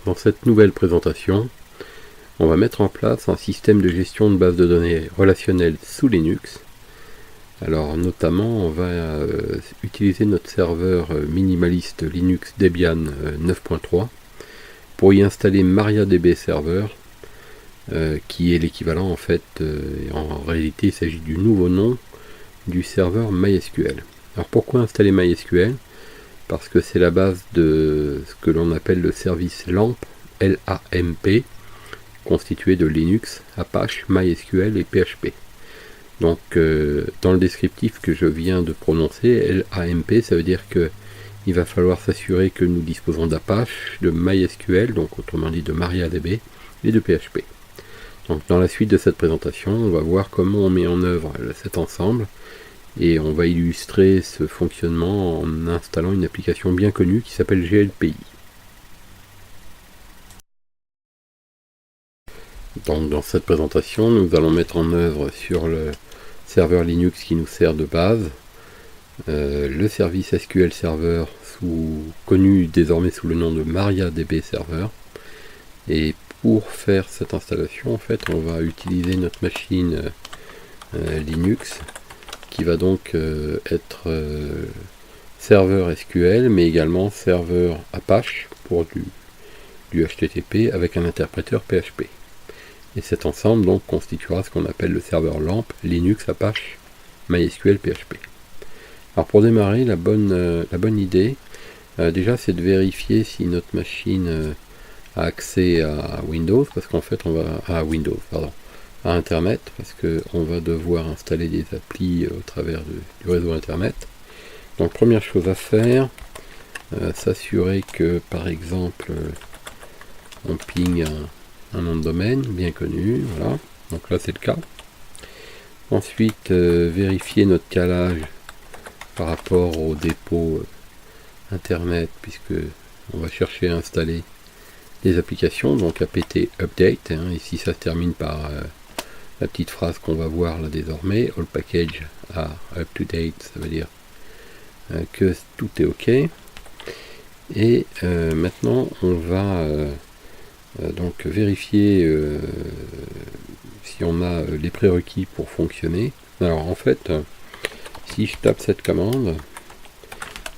Dans cette nouvelle présentation, on va mettre en place un système de gestion de base de données relationnelle sous Linux. Alors notamment, on va utiliser notre serveur minimaliste Linux Debian 9.3 pour y installer MariaDB Server, qui est l'équivalent en fait, en réalité il s'agit du nouveau nom du serveur MySQL. Alors pourquoi installer MySQL ? Parce que c'est la base de ce que l'on appelle le service LAMP, L-A-M-P, constitué de Linux, Apache, MySQL et PHP. Donc dans le descriptif que je viens de prononcer, LAMP, ça veut dire que il va falloir s'assurer que nous disposons d'Apache, de MySQL, donc autrement dit de MariaDB, et de PHP. Donc dans la suite de cette présentation, on va voir comment on met en œuvre cet ensemble, et on va illustrer ce fonctionnement en installant une application bien connue qui s'appelle GLPI. Donc dans cette présentation, nous allons mettre en œuvre sur le serveur Linux qui nous sert de base le service SQL Server connu désormais sous le nom de MariaDB Server. Et pour faire cette installation, en fait, on va utiliser notre machine Linux qui va donc être serveur SQL, mais également serveur Apache pour du HTTP avec un interpréteur PHP. Et cet ensemble donc constituera ce qu'on appelle le serveur LAMP, Linux, Apache, MySQL, PHP. Alors pour démarrer, la bonne idée, déjà c'est de vérifier si notre machine a accès à Windows, parce qu'en fait à Internet, parce qu'on va devoir installer des applis au travers du réseau Internet. Donc première chose à faire, s'assurer que par exemple on ping un nom de domaine bien connu, voilà, donc là c'est le cas. Ensuite vérifier notre calage par rapport au dépôt internet, puisque on va chercher à installer des applications, donc apt update, ici ça se termine par la petite phrase qu'on va voir là désormais, all package are up to date, ça veut dire que tout est ok. Et maintenant on va donc vérifier si on a les prérequis pour fonctionner. Alors en fait, si je tape cette commande,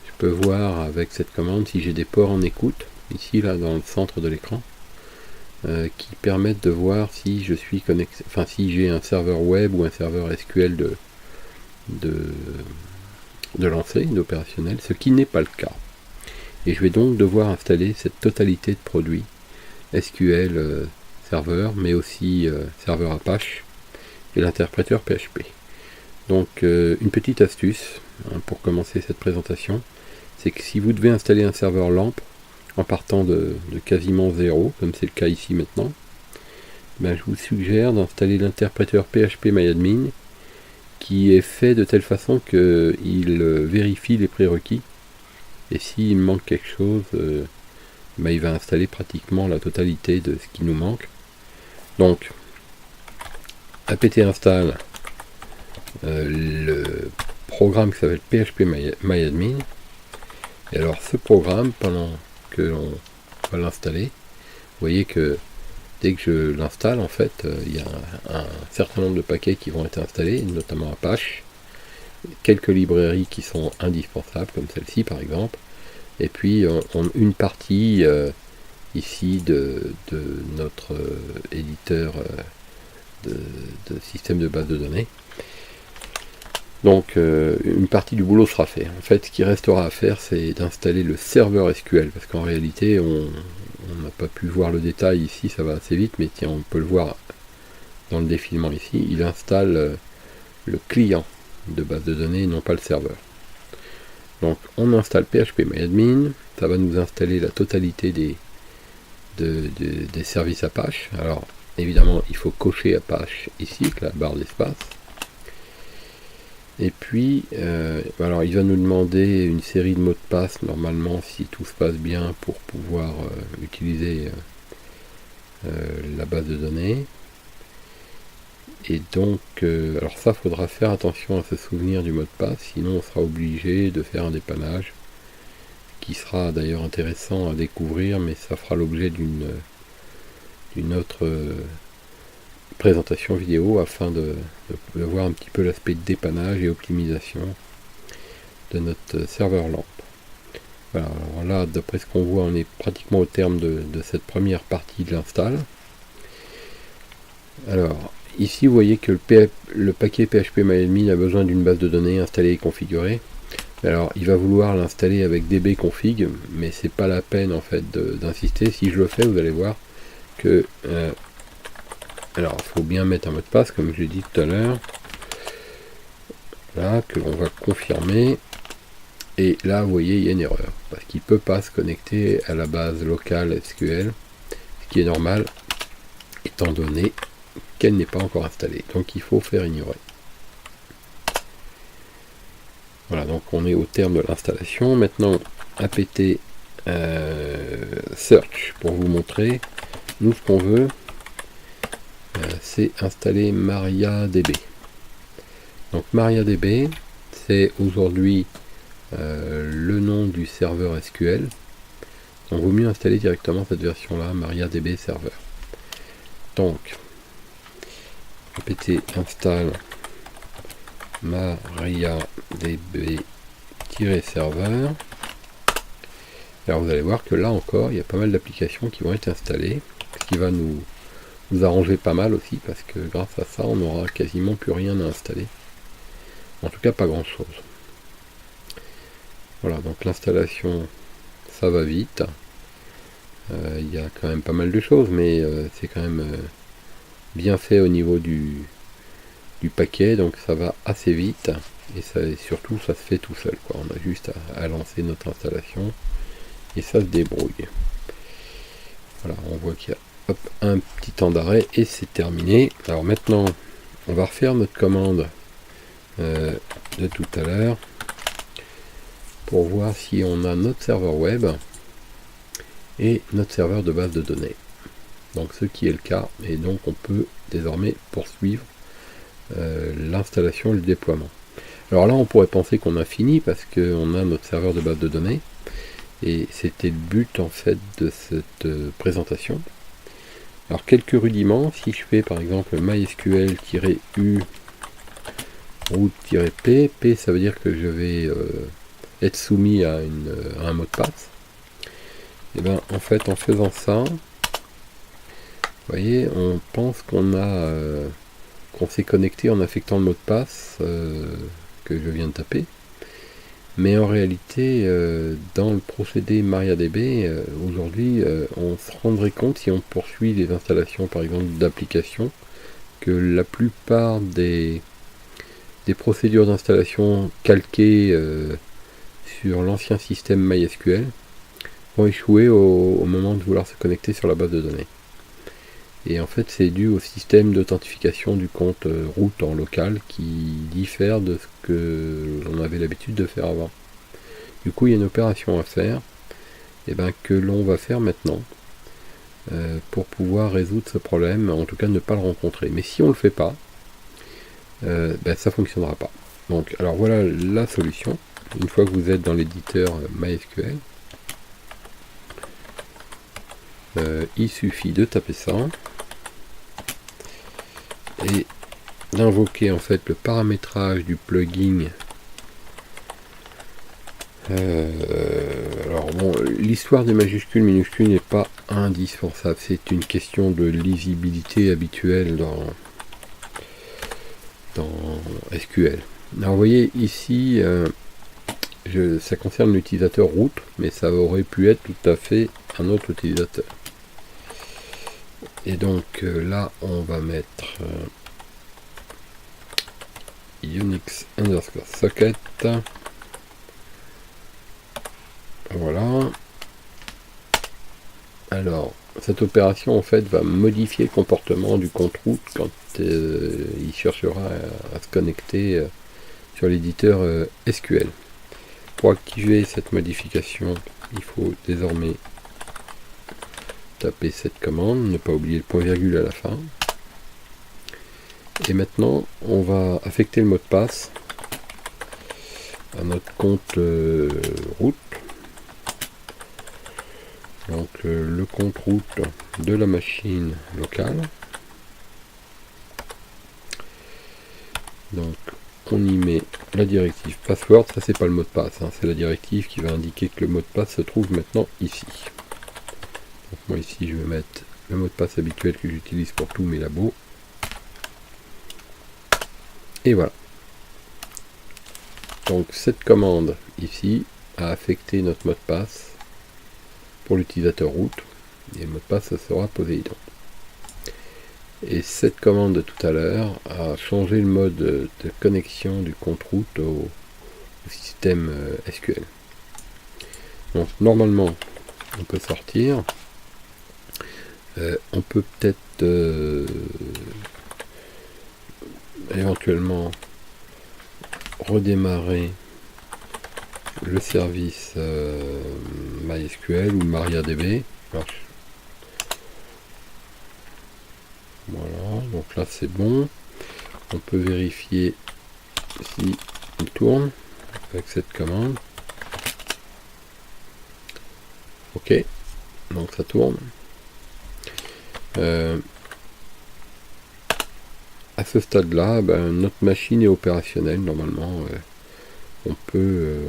je peux voir avec cette commande si j'ai des ports en écoute, ici là dans le centre de l'écran, qui permettent de voir si je suis connecté, enfin si j'ai un serveur web ou un serveur SQL de lancer, d'opérationnel, ce qui n'est pas le cas. Et je vais donc devoir installer cette totalité de produits SQL serveur, mais aussi serveur Apache et l'interpréteur PHP. Donc une petite astuce pour commencer cette présentation, c'est que si vous devez installer un serveur LAMP en partant de quasiment zéro, comme c'est le cas ici maintenant, je vous suggère d'installer l'interpréteur PHP-MyAdmin qui est fait de telle façon qu'il vérifie les prérequis, et s'il manque quelque chose, il va installer pratiquement la totalité de ce qui nous manque. Donc apt install le programme qui s'appelle PHP-MyAdmin, et alors ce programme, pendant que l'on va l'installer, vous voyez que dès que je l'installe, en fait, il y a un certain nombre de paquets qui vont être installés, notamment Apache, quelques librairies qui sont indispensables, comme celle-ci par exemple, et puis une partie ici de notre éditeur de système de base de données. Donc une partie du boulot sera fait. En fait, ce qui restera à faire, c'est d'installer le serveur SQL, parce qu'en réalité, on n'a pas pu voir le détail ici, ça va assez vite, mais tiens, on peut le voir dans le défilement ici. Il installe le client de base de données, non pas le serveur. Donc on installe PHP-MyAdmin, ça va nous installer la totalité des services Apache. Alors évidemment, il faut cocher Apache ici, la barre d'espace. Et puis, alors il va nous demander une série de mots de passe, normalement, si tout se passe bien, pour pouvoir utiliser la base de données. Et donc, alors ça, faudra faire attention à se souvenir du mot de passe, sinon on sera obligé de faire un dépannage qui sera d'ailleurs intéressant à découvrir, mais ça fera l'objet d'une autre présentation vidéo afin de voir un petit peu l'aspect de dépannage et optimisation de notre serveur LAMP. Voilà, alors là, d'après ce qu'on voit, on est pratiquement au terme de cette première partie de l'install. Alors, ici, vous voyez que le paquet PHP-MyAdmin a besoin d'une base de données installée et configurée. Alors, il va vouloir l'installer avec dbconfig, mais c'est pas la peine en fait d'insister. Si je le fais, vous allez voir que alors, il faut bien mettre un mot de passe, comme je l'ai dit tout à l'heure. Là, que l'on va confirmer. Et là, vous voyez, il y a une erreur. Parce qu'il ne peut pas se connecter à la base locale SQL. Ce qui est normal, étant donné qu'elle n'est pas encore installée. Donc, il faut faire ignorer. Voilà, donc on est au terme de l'installation. Maintenant, apt search pour vous montrer. Nous, ce qu'on veut, c'est installer MariaDB. Donc MariaDB, c'est aujourd'hui le nom du serveur SQL. Donc il vaut mieux installer directement cette version là, MariaDB serveur. Donc apt install MariaDB-serveur. Alors vous allez voir que là encore, il y a pas mal d'applications qui vont être installées, ce qui va nous arranger pas mal aussi, parce que grâce à ça, on n'aura quasiment plus rien à installer. En tout cas, pas grand chose. Voilà, donc l'installation, ça va vite. Il y a quand même pas mal de choses, mais c'est quand même bien fait au niveau du paquet, donc ça va assez vite. Et surtout, ça se fait tout seul, quoi. On a juste à lancer notre installation et ça se débrouille. Voilà, on voit qu'il y a un petit temps d'arrêt et c'est terminé. Alors maintenant, on va refaire notre commande de tout à l'heure pour voir si on a notre serveur web et notre serveur de base de données. Donc ce qui est le cas, et donc on peut désormais poursuivre l'installation et le déploiement. Alors là, on pourrait penser qu'on a fini parce qu'on a notre serveur de base de données, et c'était le but en fait de cette présentation. Alors quelques rudiments, si je fais par exemple mysql-u root-p, p ça veut dire que je vais être soumis à un mot de passe. Et bien en fait, en faisant ça, vous voyez, on pense qu'on s'est connecté en affectant le mot de passe que je viens de taper. Mais en réalité, dans le procédé MariaDB, aujourd'hui, on se rendrait compte, si on poursuit les installations par exemple d'applications, que la plupart des procédures d'installation calquées sur l'ancien système MySQL vont échouer au moment de vouloir se connecter sur la base de données. Et en fait, c'est dû au système d'authentification du compte root en local qui diffère de ce que l'on avait l'habitude de faire avant. Du coup, il y a une opération à faire que l'on va faire maintenant pour pouvoir résoudre ce problème, en tout cas ne pas le rencontrer. Mais si on ne le fait pas, ça ne fonctionnera pas. Donc, alors voilà la solution. Une fois que vous êtes dans l'éditeur MySQL, il suffit de taper ça et d'invoquer en fait le paramétrage du plugin. Alors bon, l'histoire des majuscules minuscules n'est pas indispensable, c'est une question de lisibilité habituelle dans SQL. Alors vous voyez ici, ça concerne l'utilisateur root, mais ça aurait pu être tout à fait un autre utilisateur. Et donc là, on va mettre Unix underscore socket. Voilà. Alors, cette opération en fait va modifier le comportement du compte root quand il cherchera à se connecter sur l'éditeur SQL. Pour activer cette modification, il faut désormais taper cette commande, ne pas oublier le point virgule à la fin. Et maintenant, on va affecter le mot de passe à notre compte root. Donc le compte route de la machine locale. Donc on y met la directive password, ça c'est pas le mot de passe, hein, c'est la directive qui va indiquer que le mot de passe se trouve maintenant ici. Donc moi ici je vais mettre le mot de passe habituel que j'utilise pour tous mes labos. Et voilà. Donc cette commande ici a affecté notre mot de passe pour l'utilisateur route. Et le mot de passe ça sera Poséidon. Et cette commande de tout à l'heure a changé le mode de connexion du compte route au système SQL. Donc normalement on peut sortir. On peut peut-être éventuellement redémarrer le service MySQL ou MariaDB. Alors, voilà, donc là c'est bon. On peut vérifier si il tourne avec cette commande. Ok, donc ça tourne. À ce stade-là, notre machine est opérationnelle. Normalement, on peut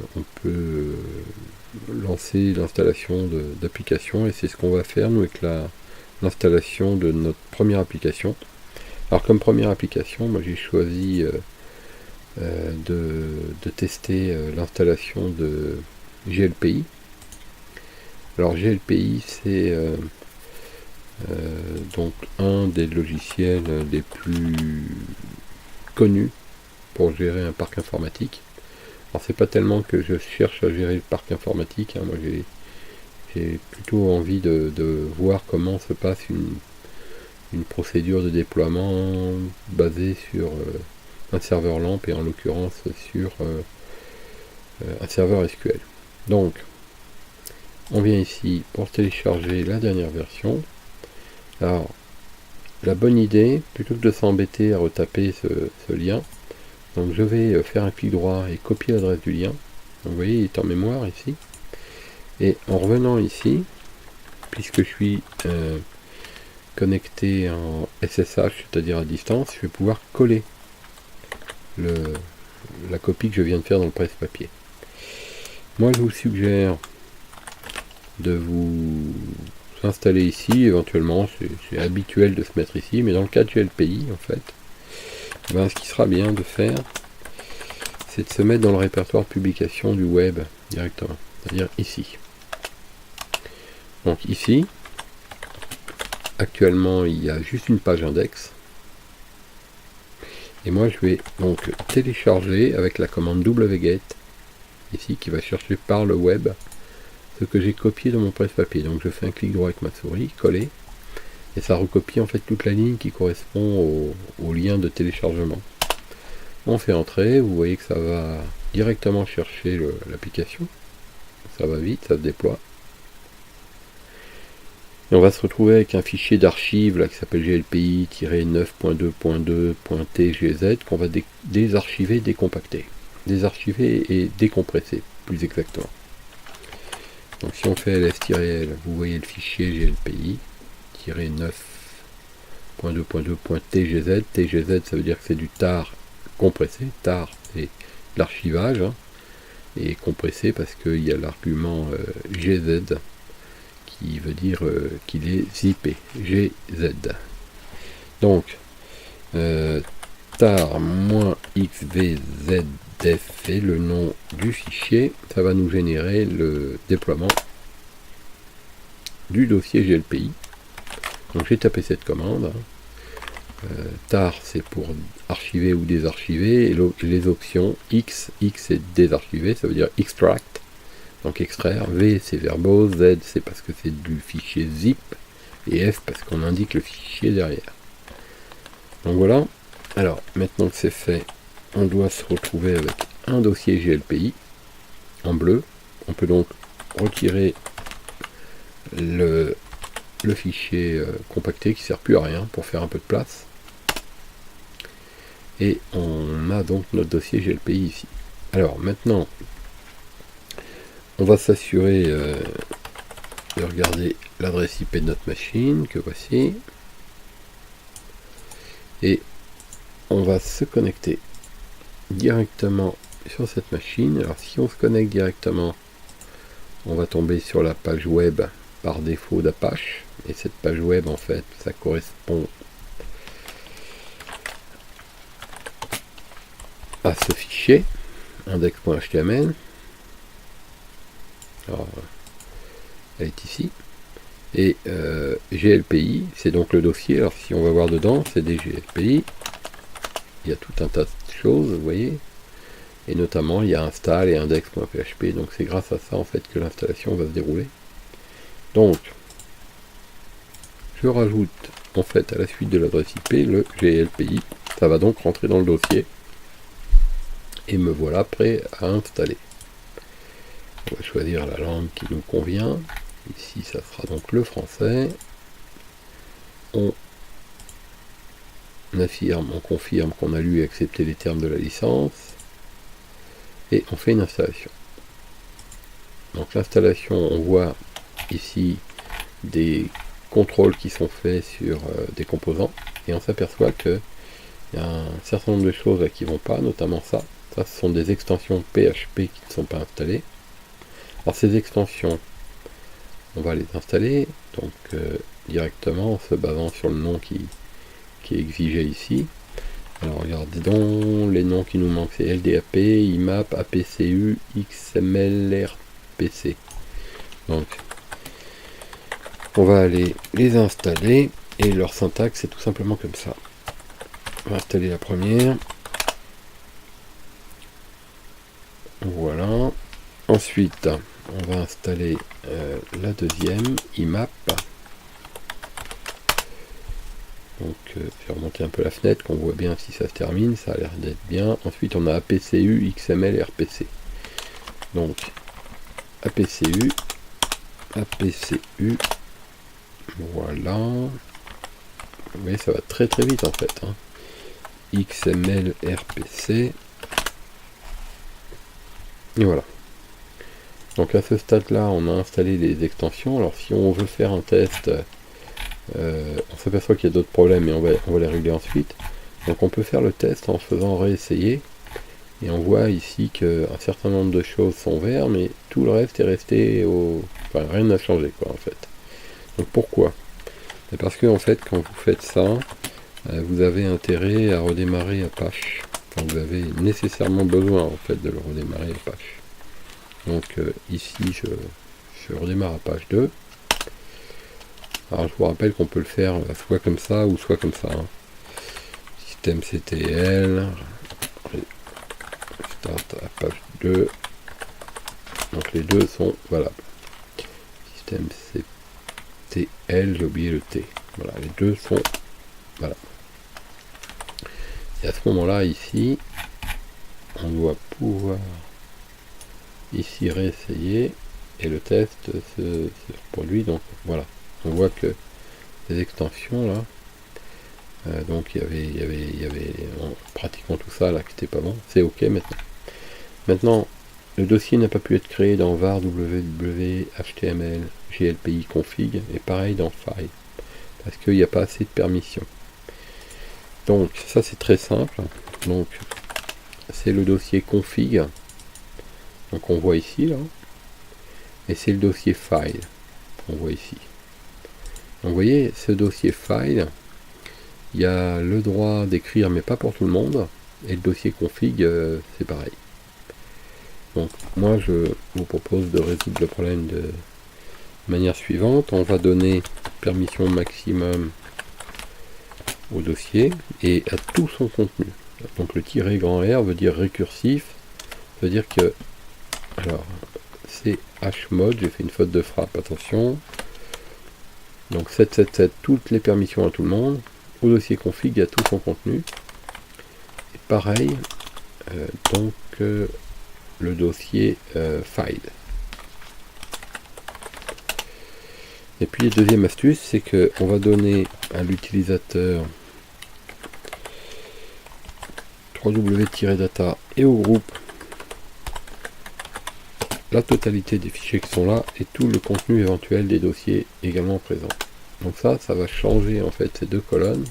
lancer l'installation d'applications et c'est ce qu'on va faire nous avec l'installation de notre première application. Alors comme première application, moi j'ai choisi de tester l'installation de GLPI. Alors GLPI c'est donc un des logiciels les plus connus pour gérer un parc informatique. Alors c'est pas tellement que je cherche à gérer le parc informatique, hein. Moi j'ai plutôt envie de voir comment se passe une procédure de déploiement basée sur un serveur LAMP et en l'occurrence sur un serveur SQL. Donc on vient ici pour télécharger la dernière version. Alors la bonne idée, plutôt que de s'embêter à retaper ce lien, donc je vais faire un clic droit et copier l'adresse du lien. Donc vous voyez, il est en mémoire ici. Et en revenant ici, puisque je suis connecté en SSH, c'est-à-dire à distance, je vais pouvoir coller la copie que je viens de faire dans le presse-papier. Moi je vous suggère de vous installer ici, éventuellement, c'est habituel de se mettre ici, mais dans le cas de GLPI en fait, ce qui sera bien de faire, c'est de se mettre dans le répertoire de publication du web directement, c'est-à-dire ici. Donc ici, actuellement il y a juste une page index, et moi je vais donc télécharger avec la commande wget, ici qui va chercher par le web ce que j'ai copié dans mon presse-papier. Donc je fais un clic droit avec ma souris, coller, et ça recopie en fait toute la ligne qui correspond au lien de téléchargement. On fait entrer, vous voyez que ça va directement chercher l'application, ça va vite, ça se déploie. Et on va se retrouver avec un fichier d'archives là qui s'appelle glpi-9.2.2.tgz qu'on va désarchiver, décompacter. Désarchiver et décompresser, plus exactement. Donc si on fait ls-l, vous voyez le fichier glpi-9.2.2.tgz. TGZ ça veut dire que c'est du tar compressé. Tar c'est l'archivage, hein, et compressé parce qu'il y a l'argument gz qui veut dire qu'il est zippé. gz. Donc tar-xvzdf est le nom du fichier, ça va nous générer le déploiement du dossier GLPI. Donc j'ai tapé cette commande, tar c'est pour archiver ou désarchiver, et les options x c'est désarchiver, ça veut dire extract, donc extraire, v c'est verbose, z c'est parce que c'est du fichier zip, et f parce qu'on indique le fichier derrière. Donc voilà. Alors maintenant que c'est fait, on doit se retrouver avec un dossier GLPI en bleu. On peut donc retirer le fichier compacté qui ne sert plus à rien pour faire un peu de place. Et on a donc notre dossier GLPI ici. Alors maintenant, on va s'assurer de regarder l'adresse IP de notre machine, que voici. Et on va se connecter directement sur cette machine. Alors si on se connecte directement, on va tomber sur la page web par défaut d'Apache. Et cette page web, en fait, ça correspond à ce fichier, index.html. Alors, elle est ici. Et GLPI, c'est donc le dossier. Alors si on va voir dedans, c'est des GLPI. Il y a tout un tas de choses, vous voyez. Et notamment, il y a install et index.php. Donc c'est grâce à ça, en fait, que l'installation va se dérouler. Donc, je rajoute, en fait, à la suite de l'adresse IP, le GLPI. Ça va donc rentrer dans le dossier. Et me voilà prêt à installer. On va choisir la langue qui nous convient. Ici, ça sera donc le français. On affirme, on confirme qu'on a lu et accepté les termes de la licence. Et on fait une installation. Donc l'installation, on voit ici des contrôles qui sont faits sur des composants. Et on s'aperçoit qu'il y a un certain nombre de choses là, qui ne vont pas, notamment ça. Ça, ce sont des extensions PHP qui ne sont pas installées. Alors ces extensions, on va les installer donc directement en se basant sur le nom qui est exigé ici. Alors regardez donc, les noms qui nous manquent, c'est LDAP, IMAP, APCU, XMLRPC. Donc on va aller les installer et leur syntaxe c'est tout simplement comme ça. On va installer la première. Voilà. Ensuite, on va installer la deuxième, IMAP. Donc, je vais remonter un peu la fenêtre, qu'on voit bien si ça se termine, ça a l'air d'être bien. Ensuite, on a APCU, XML, RPC. Donc, APCU, voilà. Vous voyez, ça va très très vite en fait. Hein. XML, RPC. Et voilà. Donc à ce stade-là, on a installé les extensions. Alors si on veut faire un test, on s'aperçoit qu'il y a d'autres problèmes et on va les régler ensuite. Donc on peut faire le test en faisant réessayer. Et on voit ici qu'un certain nombre de choses sont vertes, mais tout le reste est resté au... Enfin, rien n'a changé, quoi, en fait. Donc pourquoi? C'est parce que, en fait, quand vous faites ça, vous avez intérêt à redémarrer Apache. Enfin, vous avez nécessairement besoin, en fait, de le redémarrer Apache. Donc ici, je redémarre Apache 2. Alors, je vous rappelle qu'on peut le faire soit comme ça ou soit comme ça. Hein. Systemctl... Start Apache 2. Donc les deux sont valables. Systemctl, j'ai oublié le T. Voilà, les deux sont valables. Et à ce moment-là, ici, on doit pouvoir ici réessayer et le test se produit. Donc voilà, on voit que les extensions là, donc il y avait pratiquement tout ça là qui n'était pas bon. C'est ok maintenant. Maintenant, le dossier n'a pas pu être créé dans var www html glpi config et pareil dans file parce qu'il n'y a pas assez de permissions. Donc ça c'est très simple. Donc c'est le dossier config. Donc on voit ici là. Et c'est le dossier file. On voit ici. Donc vous voyez ce dossier file. Il y a le droit d'écrire mais pas pour tout le monde. Et le dossier config c'est pareil. Donc moi je vous propose de résoudre le problème de manière suivante. On va donner permission maximum au dossier et à tout son contenu. Donc le tiret grand R veut dire récursif, veut dire que alors c'est hmod, j'ai fait une faute de frappe, attention. Donc 777, toutes les permissions à tout le monde, au dossier config à tout son contenu. Et pareil, donc le dossier file. Et puis deuxième astuce, c'est que on va donner à l'utilisateur www-data et au groupe la totalité des fichiers qui sont là et tout le contenu éventuel des dossiers également présents. Donc ça va changer en fait ces deux colonnes,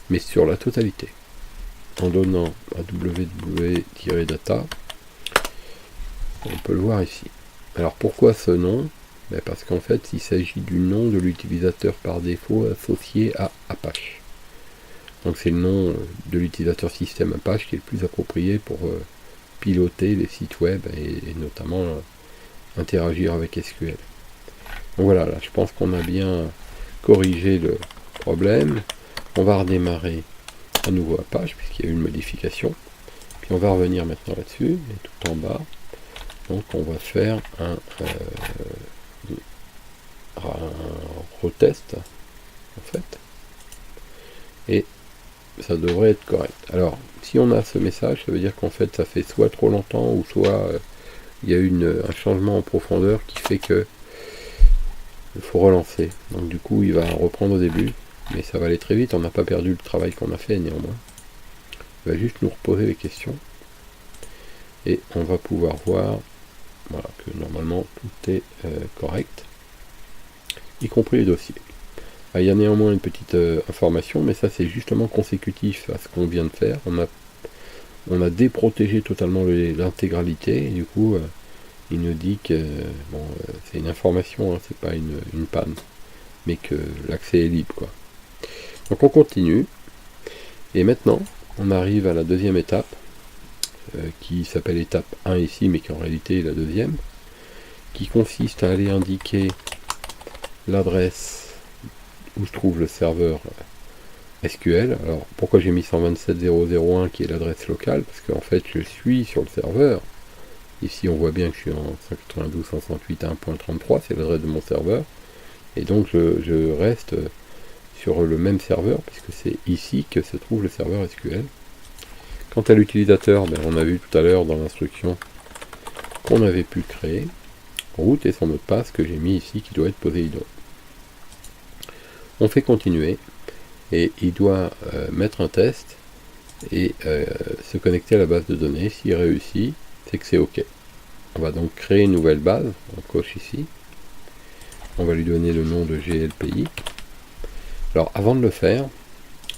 mais sur la totalité. En donnant à www-data, on peut le voir ici. Alors pourquoi ce nom? Parce qu'en fait il s'agit du nom de l'utilisateur par défaut associé à Apache. Donc c'est le nom de l'utilisateur système Apache qui est le plus approprié pour piloter les sites web et notamment interagir avec SQL. Donc voilà, là je pense qu'on a bien corrigé le problème. On va redémarrer à nouveau Apache puisqu'il y a eu une modification. Puis on va revenir maintenant là-dessus, et tout en bas. Donc on va faire un retest en fait. Et ça devrait être correct. Alors, si on a ce message, ça veut dire qu'en fait ça fait soit trop longtemps ou soit il y a eu un changement en profondeur qui fait que il faut relancer. Donc du coup il va reprendre au début, mais ça va aller très vite, on n'a pas perdu le travail qu'on a fait néanmoins. Il va juste nous reposer les questions et on va pouvoir voir voilà, que normalement tout est correct, y compris les dossiers. Il y a néanmoins une petite information, mais ça c'est justement consécutif à ce qu'on vient de faire. On a déprotégé totalement l'intégralité, et du coup il nous dit que c'est une information, hein, c'est pas une panne, mais que l'accès est libre, quoi. Donc on continue, et maintenant on arrive à la deuxième étape, qui s'appelle étape 1 ici, mais qui en réalité est la deuxième, qui consiste à aller indiquer l'adresse où se trouve le serveur SQL. Alors pourquoi j'ai mis 127.0.0.1 qui est l'adresse locale? Parce qu'en fait je suis sur le serveur. Ici on voit bien que je suis en 192.168.1.33, c'est l'adresse de mon serveur. Et donc je reste sur le même serveur, puisque c'est ici que se trouve le serveur SQL. Quant à l'utilisateur, on a vu tout à l'heure dans l'instruction qu'on avait pu créer route et son mot de passe que j'ai mis ici qui doit être Poséidon. On fait continuer et il doit mettre un test et se connecter à la base de données. S'il réussit, c'est que c'est OK. On va donc créer une nouvelle base, on coche ici. On va lui donner le nom de GLPI. Alors avant de le faire,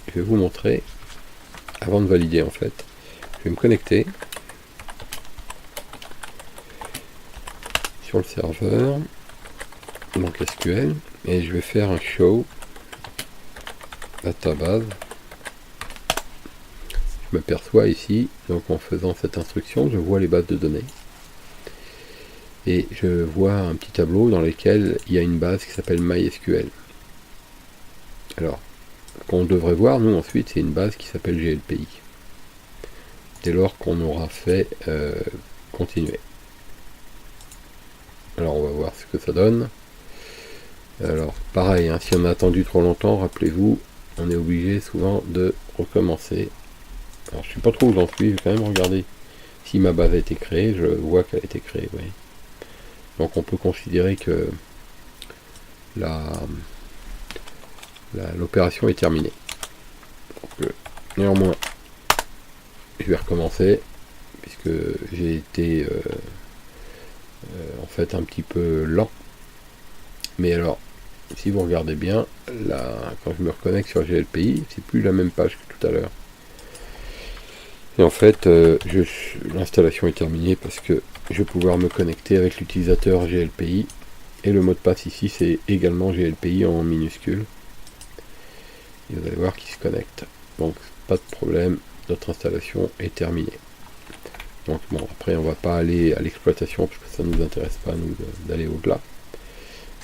je vais vous montrer, avant de valider en fait, je vais me connecter sur le serveur, donc SQL, et je vais faire un show database. Je m'aperçois ici, donc en faisant cette instruction, je vois les bases de données. Et je vois un petit tableau dans lequel il y a une base qui s'appelle MySQL. Alors, ce qu'on devrait voir, nous, ensuite, c'est une base qui s'appelle GLPI. Dès lors qu'on aura fait continuer. Alors, on va voir ce que ça donne. Alors, pareil, hein, si on a attendu trop longtemps, rappelez-vous, on est obligé souvent de recommencer. Alors, je ne sais pas trop où j'en suis, je vais quand même regarder si ma base a été créée. Je vois qu'elle a été créée, oui. Donc, on peut considérer que l'opération est terminée. Donc, néanmoins, je vais recommencer, puisque j'ai été en fait un petit peu lent. Mais alors, si vous regardez bien, là, quand je me reconnecte sur GLPI, c'est plus la même page que tout à l'heure. Et en fait, l'installation est terminée parce que je vais pouvoir me connecter avec l'utilisateur GLPI. Et le mot de passe ici, c'est également GLPI en minuscule. Et vous allez voir qu'il se connecte. Donc, pas de problème, notre installation est terminée. Donc bon, après, on va pas aller à l'exploitation parce que ça ne nous intéresse pas, nous, d'aller au-delà.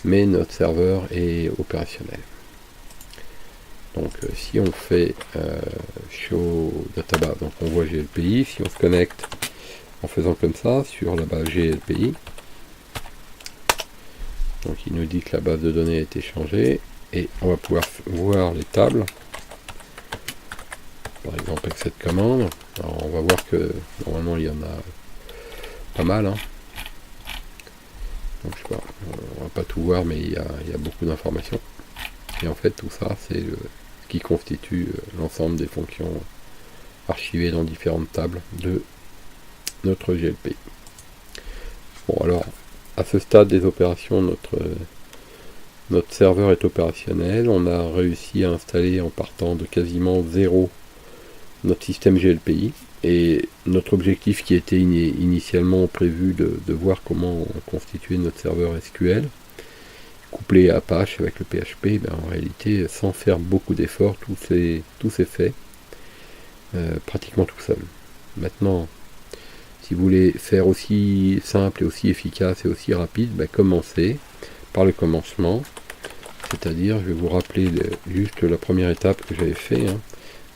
Mais notre serveur est opérationnel. Donc si on fait show database, donc on voit GLPI, si on se connecte en faisant comme ça sur la base GLPI, donc il nous dit que la base de données a été changée et on va pouvoir voir les tables, par exemple avec cette commande. Alors on va voir que normalement il y en a pas mal, hein. Donc je sais pas, on va pas tout voir, mais il y a beaucoup d'informations. Et en fait tout ça c'est ce qui constitue l'ensemble des fonctions archivées dans différentes tables de notre GLPI. Bon alors, à ce stade des opérations, notre serveur est opérationnel. On a réussi à installer en partant de quasiment zéro notre système GLPI. Et notre objectif qui était initialement prévu de voir comment constituer notre serveur SQL, couplé à Apache avec le PHP, ben en réalité, sans faire beaucoup d'efforts, tout s'est fait pratiquement tout seul. Maintenant, si vous voulez faire aussi simple et aussi efficace et aussi rapide, ben commencez par le commencement. C'est-à-dire, je vais vous rappeler juste la première étape que j'avais fait.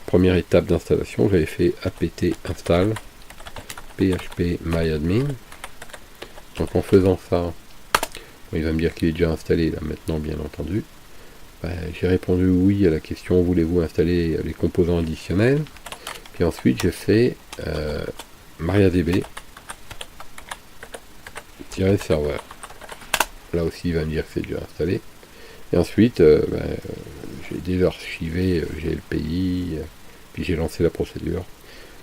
Première étape d'installation, j'avais fait apt install php myadmin. Donc en faisant ça, il va me dire qu'il est déjà installé là maintenant, bien entendu. J'ai répondu oui à la question voulez-vous installer les composants additionnels. Puis ensuite j'ai fait mariadb serveur. Là aussi il va me dire que c'est déjà installé. Et ensuite j'ai déjà archivé GLPI, puis j'ai lancé la procédure.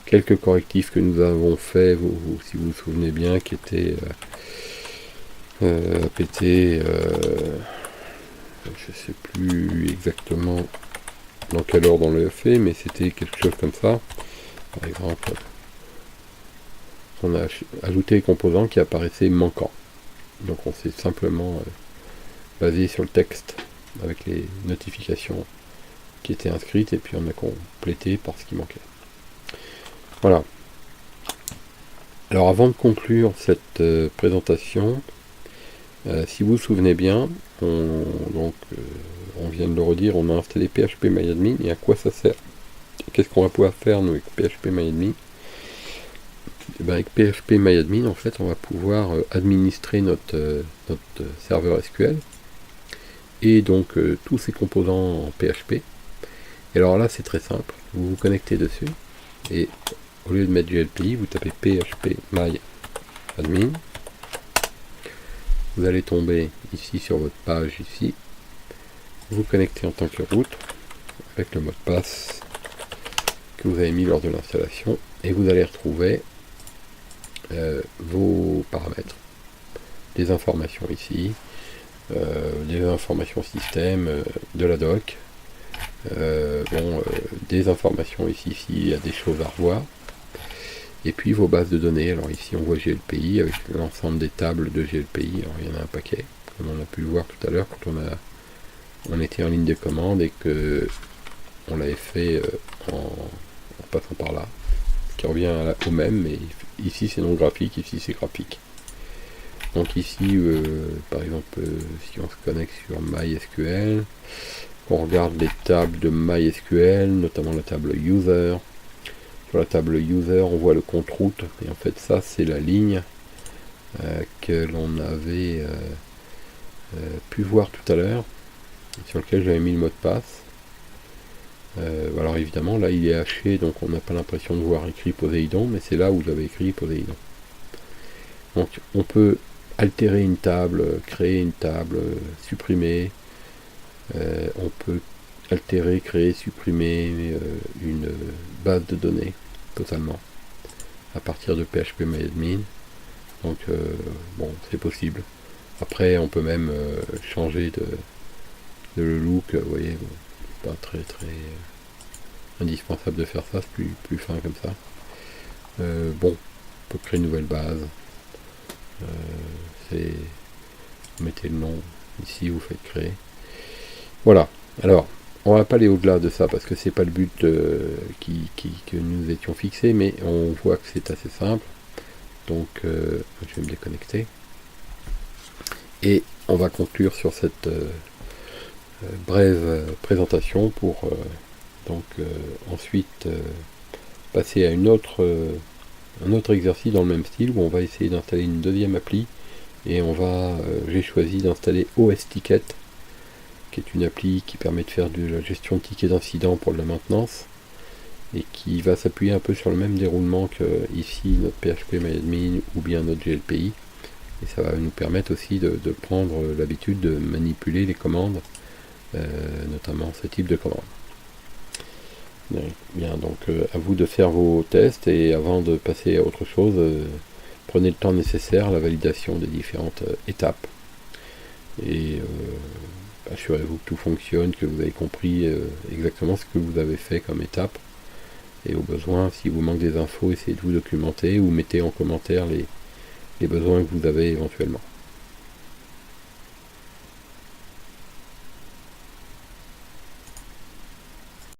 Quelques correctifs que nous avons fait, si vous vous souvenez bien, qui étaient apt, je sais plus exactement dans quel ordre on l'a fait, mais c'était quelque chose comme ça. Par exemple, on a ajouté les composants qui apparaissaient manquants. Donc on s'est simplement basé sur le texte avec les notifications qui étaient inscrites et puis on a complété par ce qui manquait. Voilà. Alors avant de conclure cette présentation, si vous vous souvenez bien, on vient de le redire, on a installé PHP myadmin et à quoi ça sert? Qu'est-ce qu'on va pouvoir faire nous avec PHP myadmin? Avec PHP myadmin, en fait, on va pouvoir administrer notre serveur SQL et donc tous ses composants en PHP. Et alors là, c'est très simple. Vous vous connectez dessus et au lieu de mettre GLPI, vous tapez PHP myadmin. Vous allez tomber ici sur votre page ici. Vous connectez en tant que root avec le mot de passe que vous avez mis lors de l'installation et vous allez retrouver vos paramètres, des informations ici, des informations système de la doc, des informations ici s'il y a des choses à revoir, et puis vos bases de données. Alors ici on voit GLPI avec l'ensemble des tables de GLPI. Alors il y en a un paquet, comme on a pu le voir tout à l'heure quand on était en ligne de commande et que on l'avait fait en passant par là, qui revient au même, mais ici c'est non graphique, ici c'est graphique. Donc ici, par exemple, si on se connecte sur MySQL, on regarde les tables de MySQL, notamment la table User. Sur la table User, on voit le compte route, et en fait ça c'est la ligne que l'on avait pu voir tout à l'heure, sur lequel j'avais mis le mot de passe. Alors évidemment là il est haché, donc on n'a pas l'impression de voir écrit Poséidon, mais c'est là où j'avais écrit Poséidon. Donc on peut altérer une table, créer une table, supprimer, on peut altérer, créer, supprimer une base de données totalement à partir de PHP myadmin. Donc bon, c'est possible. Après on peut même changer de le look, vous voyez, bon, pas très indispensable de faire ça, c'est plus fin comme ça. Bon, on peut créer une nouvelle base. Vous mettez le nom ici, vous faites créer. Voilà. Alors, on va pas aller au-delà de ça parce que c'est pas le but que nous étions fixés, mais on voit que c'est assez simple. Donc, je vais me déconnecter. Et on va conclure sur cette brève présentation pour ensuite passer à un autre exercice dans le même style où on va essayer d'installer une deuxième appli et j'ai choisi d'installer OS Ticket, qui est une appli qui permet de faire de la gestion de tickets d'incidents pour de la maintenance et qui va s'appuyer un peu sur le même déroulement que ici notre PHP myadmin ou bien notre GLPI, et ça va nous permettre aussi de prendre l'habitude de manipuler les commandes, notamment ce type de commandes. Bien, donc à vous de faire vos tests, et avant de passer à autre chose, prenez le temps nécessaire à la validation des différentes étapes. Et assurez-vous que tout fonctionne, que vous avez compris exactement ce que vous avez fait comme étape. Et au besoin, si vous manque des infos, essayez de vous documenter ou mettez en commentaire les besoins que vous avez éventuellement.